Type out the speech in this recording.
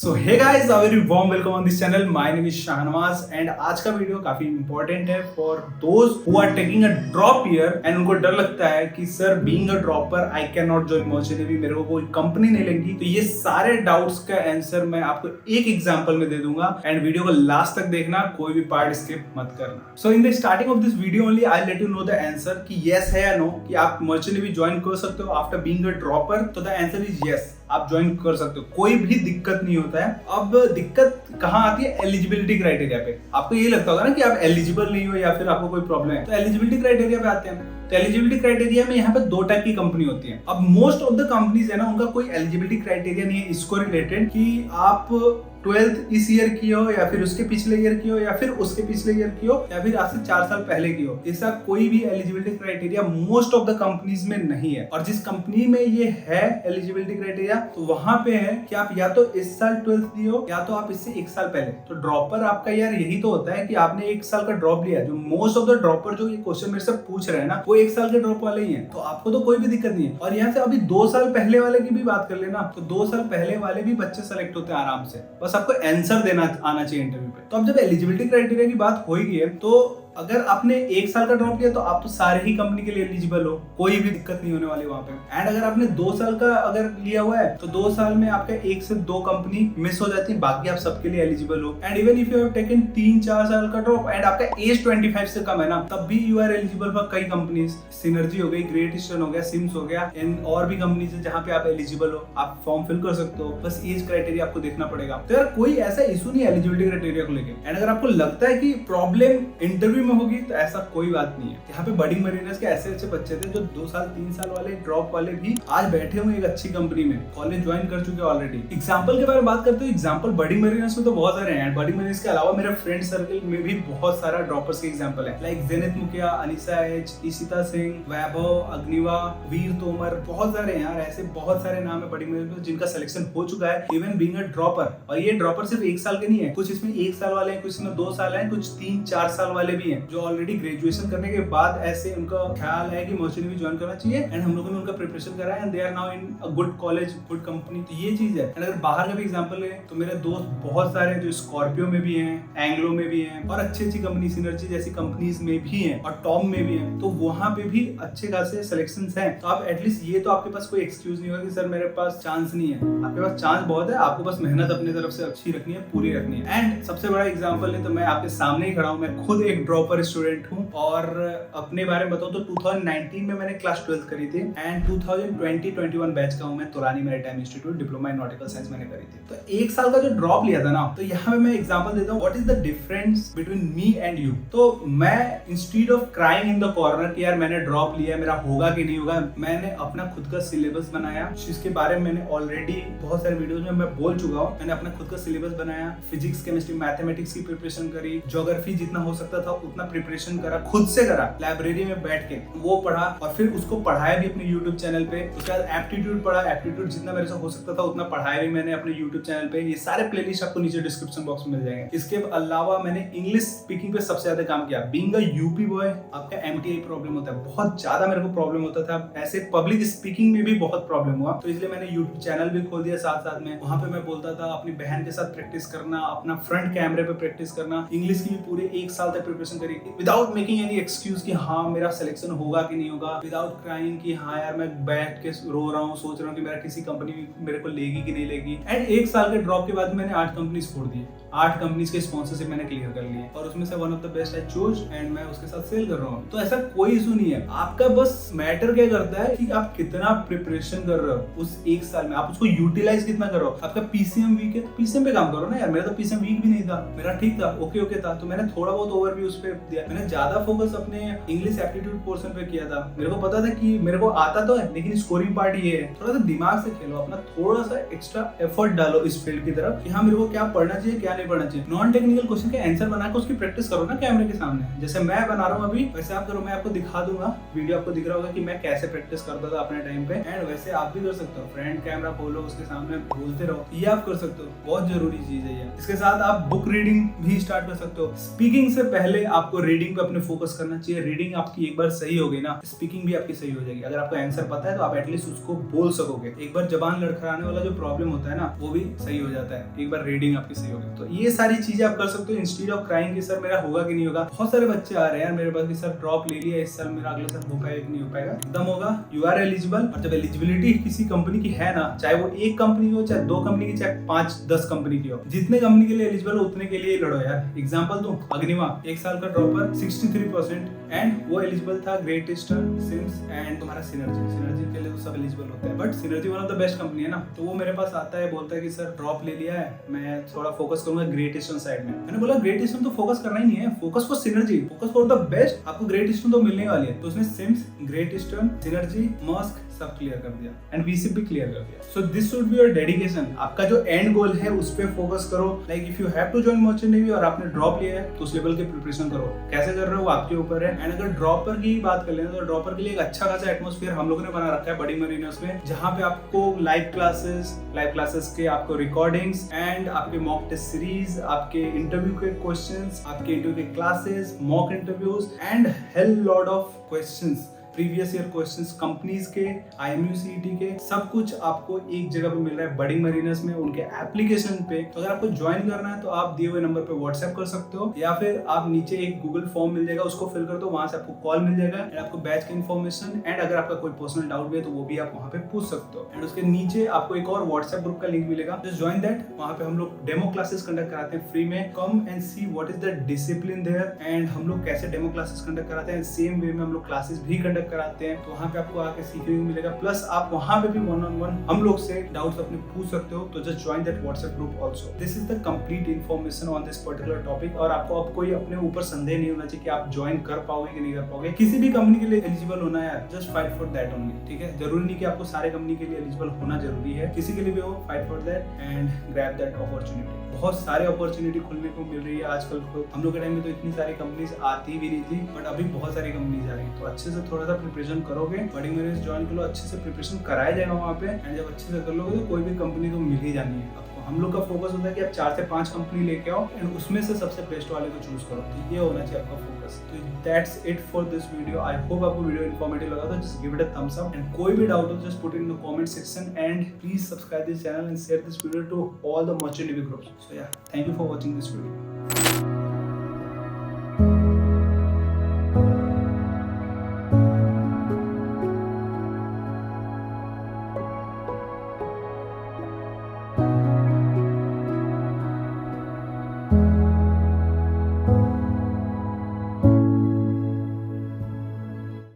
So hey guys, a very warm welcome on this channel. My name is Shahnawaz and आज का video काफी important है for those who are taking a drop year and उनको डर लगता है कि sir being a dropper I can not join merchant navy, मेरे को कोई कंपनी नहीं लेगी। तो ये सारे डाउट्स का आंसर मैं आपको एक एग्जांपल में दे दूंगा एंड वीडियो को लास्ट तक देखना, कोई भी पार्ट स्किप मत करना। So in the starting of this video only I let you know the answer कि यस है या नो कि आप मर्चेंट नेवी ज्वाइन कर सकते हो आफ्टर बीइंग अ ड्रॉपर। तो द आंसर इज यस, आप ज्वाइन कर सकते हो, कोई भी दिक्कत नहीं होता है। अब दिक्कत कहाँ आती है? एलिजिबिलिटी क्राइटेरिया पे। आपको ये लगता होगा ना कि आप एलिजिबल नहीं हो या फिर आपको कोई प्रॉब्लम है, तो एलिजिबिलिटी क्राइटेरिया पे आते हैं। तो एलिजिबिलिटी क्राइटेरिया में यहाँ पे दो टाइप की कंपनी होती है। अब मोस्ट ऑफ द कंपनीज है ना, उनका कोई एलिजिबिलिटी क्राइटेरिया नहीं है इसको रिलेटेड कि आप 12th इस ईयर की हो या फिर उसके पिछले ईयर की हो या फिर उसके पिछले ईयर की हो या फिर आज से 4 साल पहले की हो। ऐसा कोई भी eligibility criteria most of the companies में नहीं है। और जिस कंपनी में ये है एलिजिबिलिटी क्राइटेरिया, तो वहां पे है कि आप या तो इस साल 12th दिए हो या तो आप इससे 1 साल पहले। तो ड्रॉपर आपका यार यही तो होता है कि आपने 1 साल का ड्रॉप लिया। जो मोस्ट ऑफ द ड्रॉपर जो ये क्वेश्चन मेरे से पूछ रहे हैं ना, वो 1 साल के ड्रॉप वाले ही हैं। तो आपको तो कोई भी दिक्कत नहीं है। और यहाँ से अभी 2 साल पहले वाले की भी बात कर लेना, तो 2 साल पहले वाले भी बच्चे सेलेक्ट होते हैं आराम से, बस आपको आंसर देना आना चाहिए इंटरव्यू पे। तो अब जब एलिजिबिलिटी क्राइटेरिया की बात हो गई है, तो अगर आपने 1 साल का ड्रॉप लिया तो आप तो सारे ही कंपनी के लिए एलिजिबल हो, कोई भी दिक्कत नहीं होने वाली वहां पे। एंड अगर आपने 2 साल का अगर लिया हुआ है तो 2 साल में आपका 1 से 2 कंपनी मिस हो जाती है, बाकी आप सबके लिए एलिजिबल हो। And even if you have taken 3-4 साल का ड्रॉप एंड आपका एज 25 से कम है ना, तब भी यू आर एलिजिबल फॉर कई कंपनीज। सिनर्जी हो गई, ग्रेट ईस्टर्न हो गया, सिम्स हो गया, एंड और भी कंपनीज है जहां पे आप एलिजिबल हो, आप फॉर्म फिल कर सकते हो। बस एज क्राइटेरिया आपको देखना पड़ेगा। तो यार कोई ऐसा इशू नहीं है एलिजिबिलिटी क्राइटेरिया को लेकर। एंड अगर आपको लगता है कि प्रॉब्लम इंटरव्यू में होगी, तो ऐसा कोई बात नहीं है। यहाँ पे बडिंग मरीनर्स के ऐसे अच्छे बच्चे थे जो 2 साल 3 साल वाले ड्रॉप वाले भी आज बैठे हुए एक अच्छी कंपनी में, कॉलेज ज्वाइन कर चुके ऑलरेडी। एग्जांपल के बारे में बात करते हो, एग्जांपल बडिंग मरीनर्स में तो बहुत सारे हैं। बडिंग मरीनर्स के अलावा मेरे फ्रेंड सर्कल में भी बहुत सारा ड्रॉपर्स के एग्जांपल है, लाइक जेनित मुखिया, अनिसा एच, ईशिता सिंह, वैभव अग्निवा, वीर तोमर, बहुत सारे हैं यार। ऐसे बहुत सारे नाम है बडिंग मरीनर्स जिनका सिलेक्शन हो चुका है इवन बीइंग अ ड्रॉपर। और ये ड्रॉपर सिर्फ 1 साल के नहीं है, कुछ इसमें 1 साल वाले हैं, कुछ इसमें 2 साल है, कुछ 3-4 साल वाले भी हैं जो ऑलरेडी ग्रेजुएशन करने के बाद ऐसे उनका ख्याल है कि मर्चेंट नेवी ज्वाइन करना चाहिए। एंड हम लोगों ने उनका प्रिपरेशन करा है and they are now in a good college, good company. तो ये चीज है। एंड अगर बाहर का भी एग्जांपल है तो मेरे दोस्त बहुत सारे जो स्कॉर्पियो में भी हैं, एंग्लो में भी हैं, और अच्छी अच्छी कंपनी सिनर्जी जैसी कंपनीज में भी हैं, और टॉम में भी हैं। तो वहां पे भी अच्छे खासे सिलेक्शंस हैं। तो आप एटलीस्ट ये तो आपके पास कोई एक्सक्यूज नहीं होगा कि सर मेरे पास चांस नहीं है। आपके पास चांस बहुत है, आपको बस मेहनत अपनी तरफ से अच्छी रखनी है, पूरी रखनी है। एंड सबसे बड़ा एग्जाम्पल है तो मैं आपके सामने ही खड़ा हूँ। मैं खुद एक ड्रॉपर स्टूडेंट हूँ और अपने बारे में बताऊं तो 2019 में मैंने क्लास 12th करी थी एंड 2020-21 बैच का हूं मैं। Tolani maritime institute, diploma in nautical science मैंने करी थी। तो 1 साल का जो ड्रॉप लिया था ना, तो यहाँ पे मैं एग्जांपल देता हूँ what is the difference between me and you. तो मैं instead of crying in the corner कि यार मैंने ड्रॉप लिया, मेरा होगा कि नहीं होगा, मैंने अपना खुद का सिलेबस बनाया, जिसके बारे में मैंने ऑलरेडी बहुत सारे वीडियोस में मैं बोल चुका हूँ। मैंने अपना खुद का सिलेबस बनाया, फिजिक्स, केमिस्ट्री, मैथमेटिक्स की प्रिपरेशन करी, ज्योग्राफी जितना हो सकता था उतना प्रिपरेशन करा, खुद से करा, लाइब्रेरी में बैठ के वो पढ़ा और फिर उसको पढ़ाया भी अपने YouTube चैनल पे। उसके बाद एप्टीट्यूड पढ़ा, एप्टीट्यूड जितना मेरे से हो सकता था उतना पढ़ाया भी मैंने अपने YouTube चैनल पे। ये सारे प्लेलिस्ट आपको नीचे डिस्क्रिप्शन बॉक्स में मिल जाएंगे। इसके अलावा मैंने इंग्लिश स्पीकिंग पे सबसे ज्यादा काम किया। बीइंग अ यूपी बॉय, आपका MTI प्रॉब्लम होता है, बहुत ज्यादा मेरे को प्रॉब्लम होता था। ऐसे पब्लिक स्पीकिंग में भी बहुत प्रॉब्लम हुआ, तो इसलिए मैंने YouTube चैनल भी खोल दिया साथ साथ में। वहां पे मैं बोलता था अपनी बहन के साथ प्रैक्टिस करना, अपना फ्रंट कैमरे पे प्रैक्टिस करना। इंग्लिश की भी पूरे 1 साल तक प्रिपरेशन करी विदाउट मेकिंग एनी एक्सक्यूज कि हाँ मेरा सिलेक्शन होगा कि नहीं होगा, विदाउट क्राइंग कि हाँ यार मैं बैठ के रो रहा हूँ, सोच रहा हूँ कि मेरा किसी कंपनी मेरे को लेगी कि नहीं लेगी। एंड 1 साल के ड्रॉप के बाद मैंने 8 कंपनीज छोड़ दी, 8 कंपनीज के स्पॉन्सरशिप मैंने क्लियर कर लिए और उसमें से one of the best I choose and मैं उसके साथ सेल कर रहा हूँ। तो ऐसा कोई इशू नहीं है। आपका बस मैटर क्या करता है कि आप कितना प्रिपरेशन कर रहे हो उस 1 साल में, आप उसको यूटिलाइज कितना कर रहे हो। आपका PCM वीक है तो PCM पे काम करो ना यार। मेरा तो PCM वीक भी नहीं था, मेरा ठीक था, ओके था। तो मैंने थोड़ा बहुत ओवरव्यू उस पे दिया। मैंने ज्यादा फोकस अपने इंग्लिश एप्टीट्यूड पोर्शन पे किया था। मेरे को पता था कि मेरे को आता तो है लेकिन स्कोरिंग पार्ट ये है। थोड़ा सा दिमाग से खेलो, अपना थोड़ा सा एक्स्ट्रा एफर्ट डालो इस फील्ड की तरफ कि हाँ मेरे को क्या पढ़ना चाहिए क्या नहीं नहीं पढ़ना चाहिए। नॉन टेक्निकल क्वेश्चन के आंसर बना के उसकी प्रैक्टिस करो ना कैमरे के सामने, जैसे मैं बना रहा हूँ अभी वैसे आप करो। मैं आपको दिखा दूंगा, वीडियो आपको दिख रहा होगा कि मैं कैसे प्रैक्टिस करता था अपने टाइम पे, एंड वैसे आप भी कर सकते हो। फ्रंट कैमरा खोलो, उसके सामने बोलते रहो, ये आप कर सकते हो। बहुत जरूरी चीज है ये। इसके साथ आप बुक रीडिंग भी स्टार्ट कर सकते हो। स्पीकिंग से पहले आपको रीडिंग पे अपने फोकस करना चाहिए। रीडिंग आपकी एक बार सही हो गई ना, स्पीकिंग भी आपकी सही हो जाएगी। अगर आपको आंसर पता है तो आप एटलीस्ट उसको बोल सकोगे। एक बार जबान लड़खड़ाने वाला जो प्रॉब्लम होता है ना, वो भी सही हो जाता है एक बार रीडिंग आपकी सही हो गई। तो ये सारी चीजें आप कर सकते हो इंस्टीड ऑफ क्राइंग कि सर मेरा होगा कि नहीं होगा। बहुत सारे बच्चे आ रहे हैं मेरे पास कि सर ड्रॉप ले लिया इस साल, मेरा अगले साल हो पाएगा कि नहीं हो पाएगा। एकदम होगा, यू आर एलिजिबल। और जब एलिजिबिलिटी किसी कंपनी की है ना, चाहे वो एक कंपनी हो, चाहे 2 कंपनी की, चाहे 5-10 कंपनी की हो, जितने कंपनी के लिए एलिजिबल हो उतने के लिए लड़ो यार। एग्जांपल दूं, अग्निवा 1 साल का ड्रॉपर 63% एंड वो एलिजिबल था ग्रेट ईस्टर्न, सिम्स एंड तुम्हारा सिनर्जी के लिए तो सब एलिजिबल होते हैं, but synergy one of the best company है ना। तो वो मेरे पास आता है, बोलता है कि सर ड्रॉप ले लिया है, मैं थोड़ा फोकस करूंगा ग्रेट ईस्टर्न साइड में। मैंने बोला ग्रेट ईस्टर्न तो फोकस करना ही नहीं है, focus for synergy, focus for the best. आपको ग्रेट ईस्टर्न तो मिलने वाली है। तो उसने SIMS, great eastern, synergy, Maersk सब क्लियर कर दिया एंड वीसी भी क्लियर कर दिया। So this should be your dedication. आपका जो एंड गोल है उस पे फोकस करो। Like if you have to join merchant navy और आपने ड्रॉप लिया है तो उस लेवल की प्रिपरेशन करो। कैसे कर रहे हो आपके ऊपर है। एंड अगर ड्रॉपर की बात कर लें तो ड्रॉपर के लिए एक अच्छा खासा एटमॉस्फेयर हम लोगों ने बना रखा है बड़ी मरीनस में, जहां पे आपको लाइव क्लासेस के आपको रिकॉर्डिंग्स एंड आपके मॉक टेस्ट सीरीज, आपके इंटरव्यू के क्वेश्चंस, आपके इंटरव्यू के classes, mock interviews and hell lot of questions, previous year questions companies के, IMU CET के, सब कुछ आपको एक जगह पे मिल रहा है बड़ी मरीनस में, उनके एप्लीकेशन पे। तो अगर आपको ज्वाइन करना है तो आप दिए हुए नंबर पे व्हाट्सएप कर सकते हो, या फिर आप नीचे एक गूगल फॉर्म मिल जाएगा, उसको फिल कर दो, वहां से आपको कॉल मिल जाएगा एंड आपको बैच की इन्फॉर्मेशन एंड अगर आपका कोई पर्सनल डाउट भी है तो वो भी आप वहां पे पूछ सकते हो। एंड उसके नीचे आपको एक और व्हाट्सएप ग्रुप का लिंक मिलेगा, जस्ट ज्वाइन दैट। वहां पे हम लोग डेमो क्लासेस कंडक्ट कराते हैं फ्री में। Come and see what is the discipline there and हम लोग कैसे डेमो क्लासेस कंडक्ट कराते हैं, सेम वे में हम लोग क्लासेस भी कंडक्ट कराते हैं। तो वहां पे आपको आके सीखने को मिलेगा, प्लस आप वहां पे भी 1-on-1 हम लोग से डाउट्स अपने पूछ सकते हो। तो just join that WhatsApp group also. This is the complete information on this particular topic. और आपको अब कोई अपने ऊपर संदेह नहीं होना चाहिए कि आप ज्वाइन कर पाओगे कि नहीं कर पाओगे। किसी भी कंपनी के लिए एलिजिबल होना है, just fight for that only, ठीक है। जरूरी नहीं कि आपको सारे कंपनी के लिए एलिजिबल होना जरूरी है, किसी के लिए भी हो, fight for that and grab that opportunity. बहुत सारे अपॉर्चुनिटी खुलने को मिल रही है आजकल। हम लोग के टाइम में तो इतनी सारी कंपनीज आती भी नहीं थी, बट अभी बहुत सारी कंपनीज आ रही है। तो अच्छे से थोड़ा सा प्रिपरेशन करोगे, बड़ी मरीज ज्वाइन करो, अच्छे से प्रिपरेशन कराया जाएगा वहाँ पे। एंड जब अच्छे से कर लोगे तो कोई भी कंपनी तो मिल ही जानी है आपको। हम लोग का फोकस होता है कि आप 4 से 5 कंपनी लेके आओ एंड उसमें से सबसे बेस्ट वाले को चूज करो। तो ये होना चाहिए आपका फोकस। तो that's it for this video. I hope आपको वीडियो इन्फॉर्मेटिव लगा तो just give it a thumbs up and कोई भी डाउट हो just put in the comment section and please subscribe this channel and share this video to all the merchant navy groups. So yeah, thank you for watching this video.